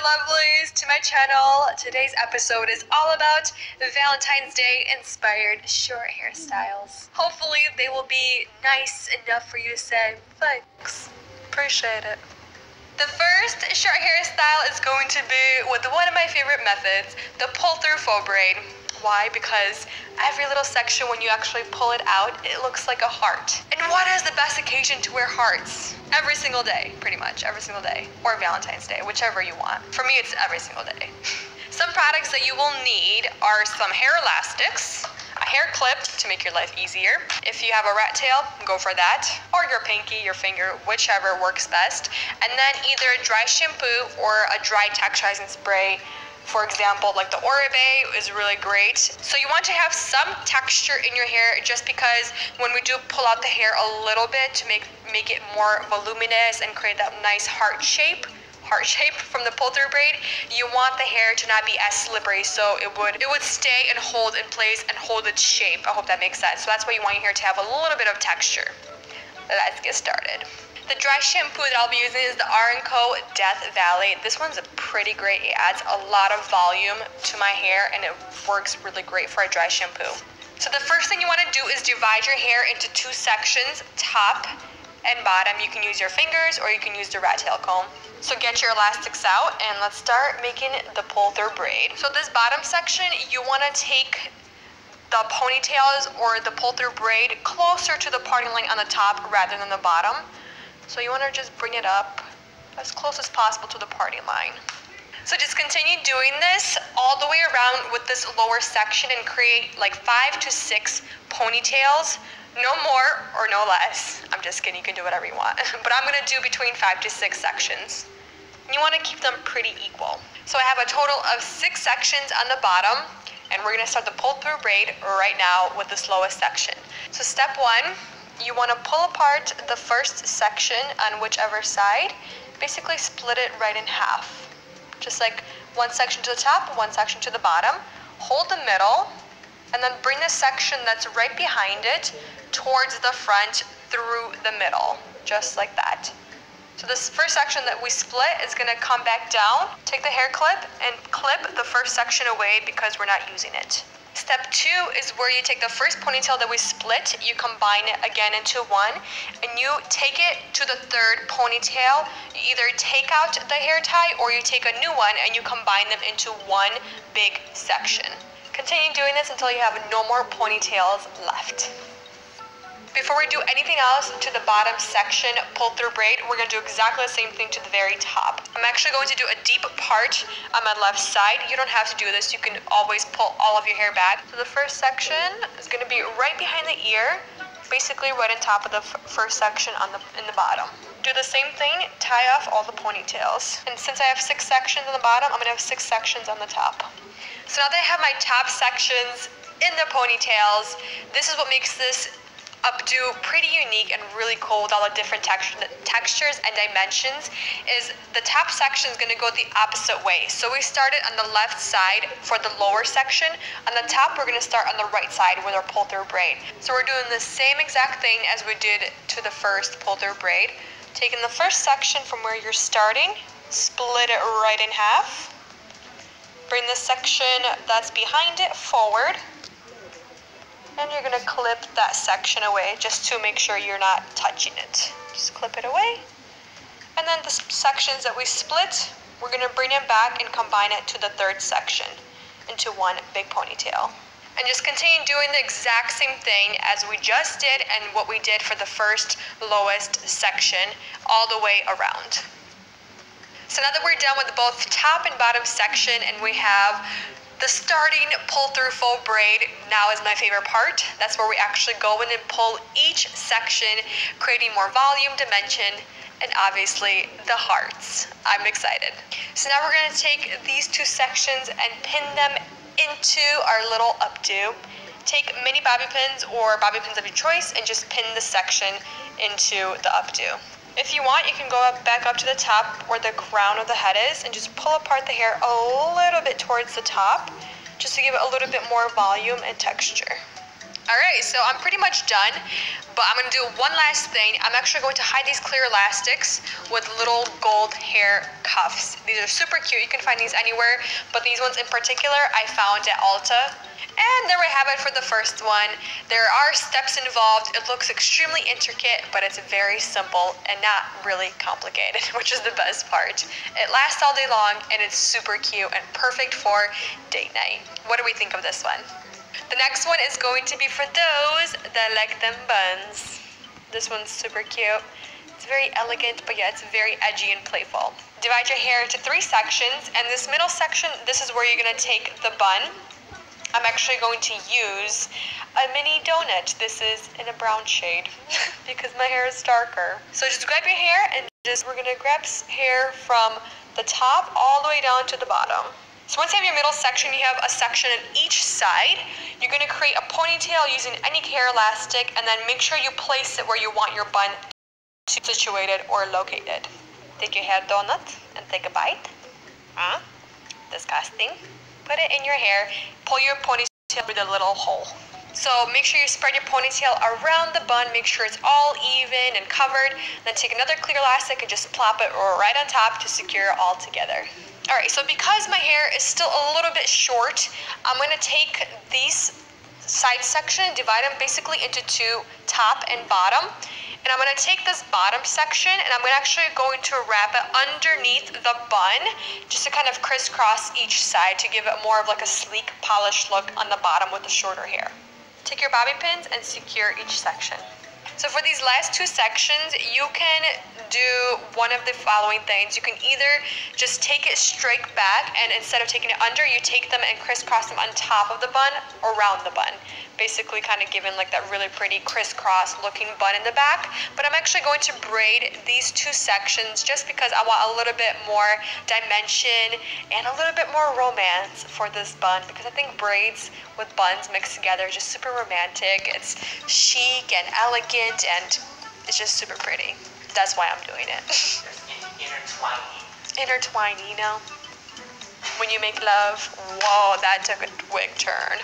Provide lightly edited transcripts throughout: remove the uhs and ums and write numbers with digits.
lovelies, to my channel. Today's episode is all about Valentine's Day inspired short hairstyles. Hopefully they will be nice enough for you to say, thanks, appreciate it. The first short hairstyle is going to be with one of my favorite methods, the pull-through faux braid. Why? Because every little section, when you actually pull it out, it looks like a heart. And what is the best occasion to wear hearts? Every single day, pretty much, every single day. Or Valentine's Day, whichever you want. For me, it's every single day. Some products that you will need are some hair elastics, a hair clip to make your life easier. If you have a rat tail, go for that. Or your pinky, your finger, whichever works best. And then either a dry shampoo or a dry texturizing spray. For example, like the Oribe is really great. So you want to have some texture in your hair, just because when we do pull out the hair a little bit to make it more voluminous and create that nice heart shape from the pull-through braid, you want the hair to not be as slippery, so it would stay and hold in place and hold its shape. I hope that makes sense. So that's why you want your hair to have a little bit of texture. Let's get started. The dry shampoo that I'll be using is the R&Co Death Valley. This one's pretty great. It adds a lot of volume to my hair and it works really great for a dry shampoo. So the first thing you want to do is divide your hair into two sections, top and bottom. You can use your fingers or you can use the rat tail comb. So get your elastics out and let's start making the pull-through braid. So this bottom section, you want to take the ponytails or the pull-through braid closer to the parting line on the top rather than the bottom. So you want to just bring it up as close as possible to the parting line. So just continue doing this all the way around with this lower section and create like 5 to 6 ponytails. No more or no less. I'm just kidding, you can do whatever you want. But I'm going to do between 5 to 6 sections. And you want to keep them pretty equal. So I have a total of 6 sections on the bottom. And we're going to start the pull-through braid right now with this lowest section. So step 1. You want to pull apart the first section on whichever side, basically split it right in half. Just like one section to the top, one section to the bottom. Hold the middle, and then bring the section that's right behind it towards the front through the middle, just like that. So this first section that we split is going to come back down. Take the hair clip and clip the first section away because we're not using it. Step 2 is where you take the first ponytail that we split, you combine it again into one, and you take it to the third ponytail. You either take out the hair tie or you take a new one and you combine them into one big section. Continue doing this until you have no more ponytails left. Before we do anything else to the bottom section pull-through braid, we're going to do exactly the same thing to the very top. I'm actually going to do a deep part on my left side. You don't have to do this. You can always pull all of your hair back. So the first section is going to be right behind the ear, basically right on top of the first section in the bottom. Do the same thing, tie off all the ponytails. And since I have 6 sections on the bottom, I'm going to have 6 sections on the top. So now that I have my top sections in the ponytails, this is what makes this updo pretty unique and really cool with all the different textures and dimensions. Is the top section is going to go the opposite way. So we started on the left side for the lower section. On the top, we're going to start on the right side with our pull-through braid. So we're doing the same exact thing as we did to the first pull-through braid. Taking the first section from where you're starting, split it right in half. Bring the section that's behind it forward. And you're going to clip that section away just to make sure you're not touching it. Just clip it away. And then the sections that we split, we're going to bring it back and combine it to the third section into one big ponytail. And just continue doing the exact same thing as we just did and what we did for the first lowest section all the way around. So now that we're done with both top and bottom section and we have the starting pull-through faux braid, now is my favorite part. That's where we actually go in and pull each section, creating more volume, dimension, and obviously the hearts. I'm excited. So now we're going to take these 2 sections and pin them into our little updo. Take mini bobby pins or bobby pins of your choice and just pin the section into the updo. If you want, you can go back up to the top where the crown of the head is and just pull apart the hair a little bit towards the top just to give it a little bit more volume and texture. Alright, so I'm pretty much done, but I'm going to do one last thing. I'm actually going to hide these clear elastics with little gold hair cuffs. These are super cute. You can find these anywhere, but these ones in particular I found at Ulta. And there we have it for the first one. There are steps involved. It looks extremely intricate, but it's very simple and not really complicated, which is the best part. It lasts all day long, and it's super cute and perfect for date night. What do we think of this one? The next one is going to be for those that like them buns. This one's super cute. It's very elegant, but yeah, it's very edgy and playful. Divide your hair into 3 sections, and this middle section, this is where you're gonna take the bun. I'm actually going to use a mini donut. This is in a brown shade because my hair is darker. So just grab your hair and we're gonna grab hair from the top all the way down to the bottom. So once you have your middle section, you have a section on each side. You're gonna create a ponytail using any hair elastic, and then make sure you place it where you want your bun to be situated or located. Take your hair donut and take a bite. Disgusting. Put it in your hair, pull your ponytail through the little hole. So make sure you spread your ponytail around the bun, make sure it's all even and covered. Then take another clear elastic and just plop it right on top to secure it all together. Alright, so because my hair is still a little bit short, I'm going to take these side section and divide them basically into 2, top and bottom. And I'm going to take this bottom section and I'm actually going to wrap it underneath the bun just to kind of crisscross each side to give it more of like a sleek, polished look on the bottom with the shorter hair. Take your bobby pins and secure each section. So for these last 2 sections, you can do one of the following things. You can either just take it straight back, and instead of taking it under, you take them and crisscross them on top of the bun or around the bun. Basically kind of giving like that really pretty crisscross looking bun in the back. But I'm actually going to braid these 2 sections just because I want a little bit more dimension and a little bit more romance for this bun, because I think braids with buns mixed together is just super romantic. It's chic and elegant and it's just super pretty. That's why I'm doing it. Intertwining, you know? When you make love, whoa, that took a quick turn.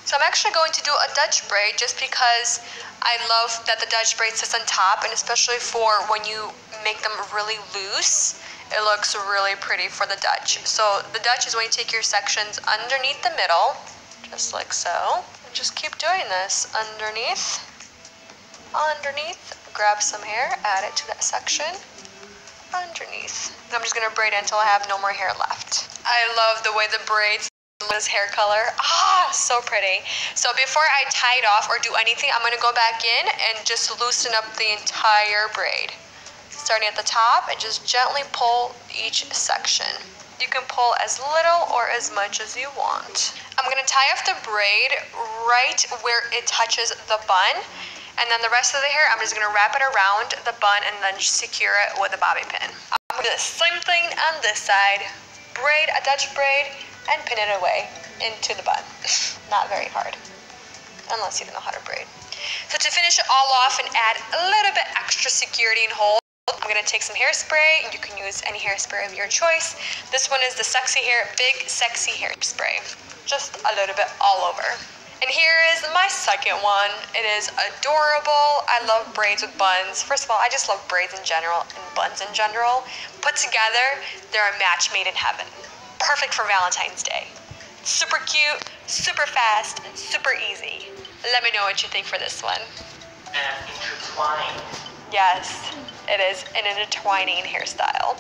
So I'm actually going to do a Dutch braid just because I love that the Dutch braid sits on top, and especially for when you make them really loose, it looks really pretty for the Dutch. So the Dutch is when you take your sections underneath the middle, just like so. And just keep doing this. Underneath, grab some hair, add it to that section, underneath. And I'm just gonna braid until I have no more hair left. I love the way the braids this hair color. So pretty. So before I tie it off or do anything, I'm going to go back in and just loosen up the entire braid. Starting at the top and just gently pull each section. You can pull as little or as much as you want. I'm going to tie off the braid right where it touches the bun. And then the rest of the hair, I'm just going to wrap it around the bun and then secure it with a bobby pin. I'm going to do the same thing on this side. Braid a Dutch braid and pin it away into the bun. Not very hard, unless you don't know how to braid. So to finish it all off and add a little bit extra security and hold, I'm going to take some hairspray. You can use any hairspray of your choice. This one is the Sexy Hair Big Sexy Hairspray. Just a little bit all over. And here is my second one. It is adorable. I love braids with buns. First of all, I just love braids in general and buns in general. Put together, they're a match made in heaven. Perfect for Valentine's Day. Super cute, super fast, and super easy. Let me know what you think for this one. And intertwine. Yes, it is an intertwining hairstyle.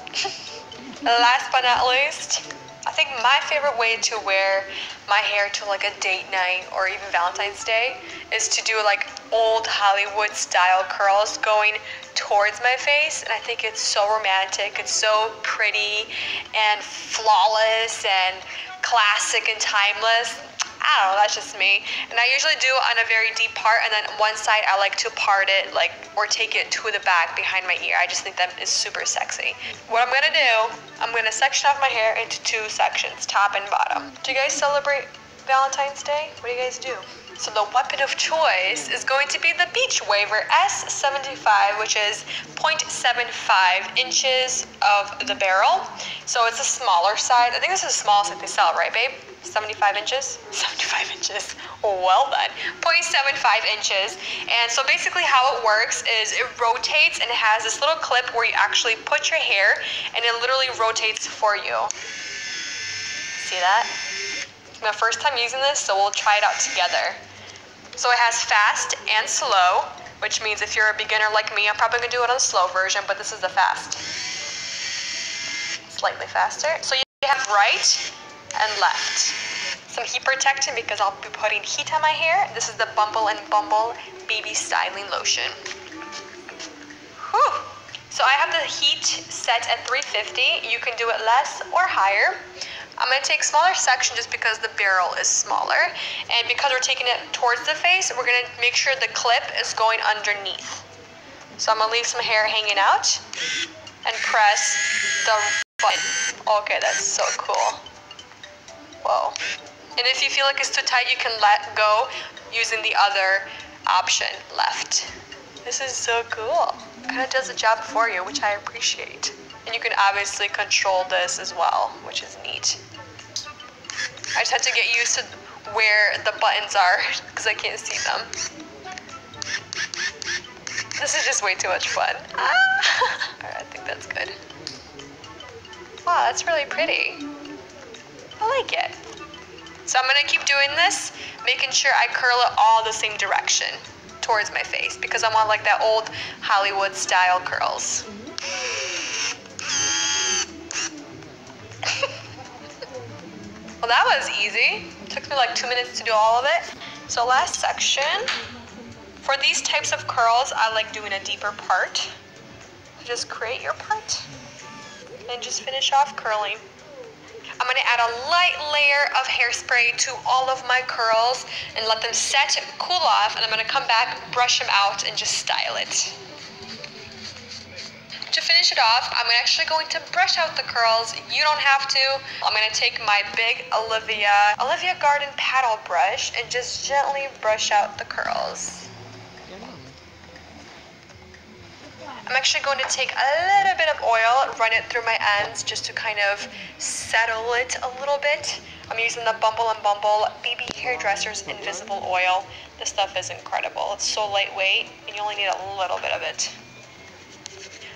Last but not least, I think my favorite way to wear my hair to like a date night or even Valentine's Day is to do like old Hollywood style curls going towards my face, and I think it's so romantic, it's so pretty and flawless and classic and timeless. I don't know, that's just me. And I usually do on a very deep part, and then one side I like to part it like or take it to the back behind my ear. I just think that is super sexy. What I'm gonna do, I'm gonna section off my hair into 2 sections, top and bottom. Do you guys celebrate Valentine's Day? What do you guys do? So the weapon of choice is going to be the Beach Waver S75, which is 0.75 inches of the barrel. So it's a smaller size. I think this is the smallest that they sell, right, babe? 75 inches? 75 inches. Well done. 0.75 inches. And so basically how it works is it rotates and it has this little clip where you actually put your hair and it literally rotates for you. See that? My first time using this, so we'll try it out together. So it has fast and slow, which means if you're a beginner like me, I'm probably gonna do it on the slow version, but this is the fast. Slightly faster. So you have right and left. Some heat protectant because I'll be putting heat on my hair. This is the Bumble and Bumble Baby Styling Lotion. Whew. So I have the heat set at 350. You can do it less or higher. I'm going to take smaller section just because the barrel is smaller. And because we're taking it towards the face, we're going to make sure the clip is going underneath. So I'm going to leave some hair hanging out and press the button. Okay, that's so cool. Whoa. And if you feel like it's too tight, you can let go using the other option, left. This is so cool. It kind of does the job for you, which I appreciate. And you can obviously control this as well, which is neat. I just had to get used to where the buttons are because I can't see them. This is just way too much fun. Alright, I think that's good. Wow, that's really pretty. I like it. So I'm gonna keep doing this, making sure I curl it all the same direction towards my face because I want like that old Hollywood style curls. Well, that was easy. It took me like 2 minutes to do all of it. So last section. For these types of curls, I like doing a deeper part. So just create your part and just finish off curling. I'm going to add a light layer of hairspray to all of my curls and let them set, cool off, and I'm going to come back, brush them out, and just style it. To finish it off, I'm actually going to brush out the curls. You don't have to. I'm going to take my big Olivia Garden paddle brush and just gently brush out the curls. I'm actually going to take a little bit of oil, run it through my ends just to kind of settle it a little bit. I'm using the Bumble and Bumble Baby Hairdresser's Invisible Oil. This stuff is incredible. It's so lightweight and you only need a little bit of it.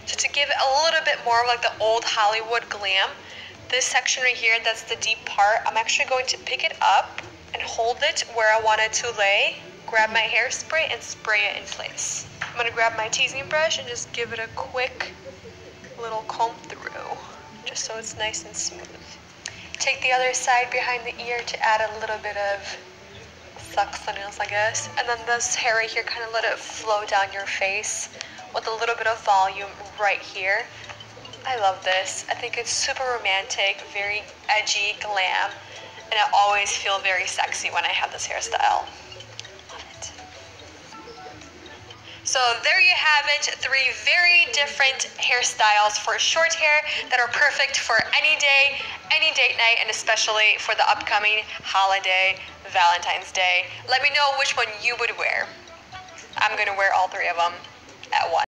So to give it a little bit more of like the old Hollywood glam, this section right here, that's the deep part, I'm actually going to pick it up and hold it where I want it to lay, grab my hairspray and spray it in place. I'm going to grab my teasing brush and just give it a quick little comb through, just so it's nice and smooth. Take the other side behind the ear to add a little bit of succiness, I guess. And then this hair right here, kind of let it flow down your face with a little bit of volume right here. I love this. I think it's super romantic, very edgy, glam, and I always feel very sexy when I have this hairstyle. Love it. So there you have it, 3 very different hairstyles for short hair that are perfect for any day, any date night, and especially for the upcoming holiday, Valentine's Day. Let me know which one you would wear. I'm gonna wear all 3 of them at once.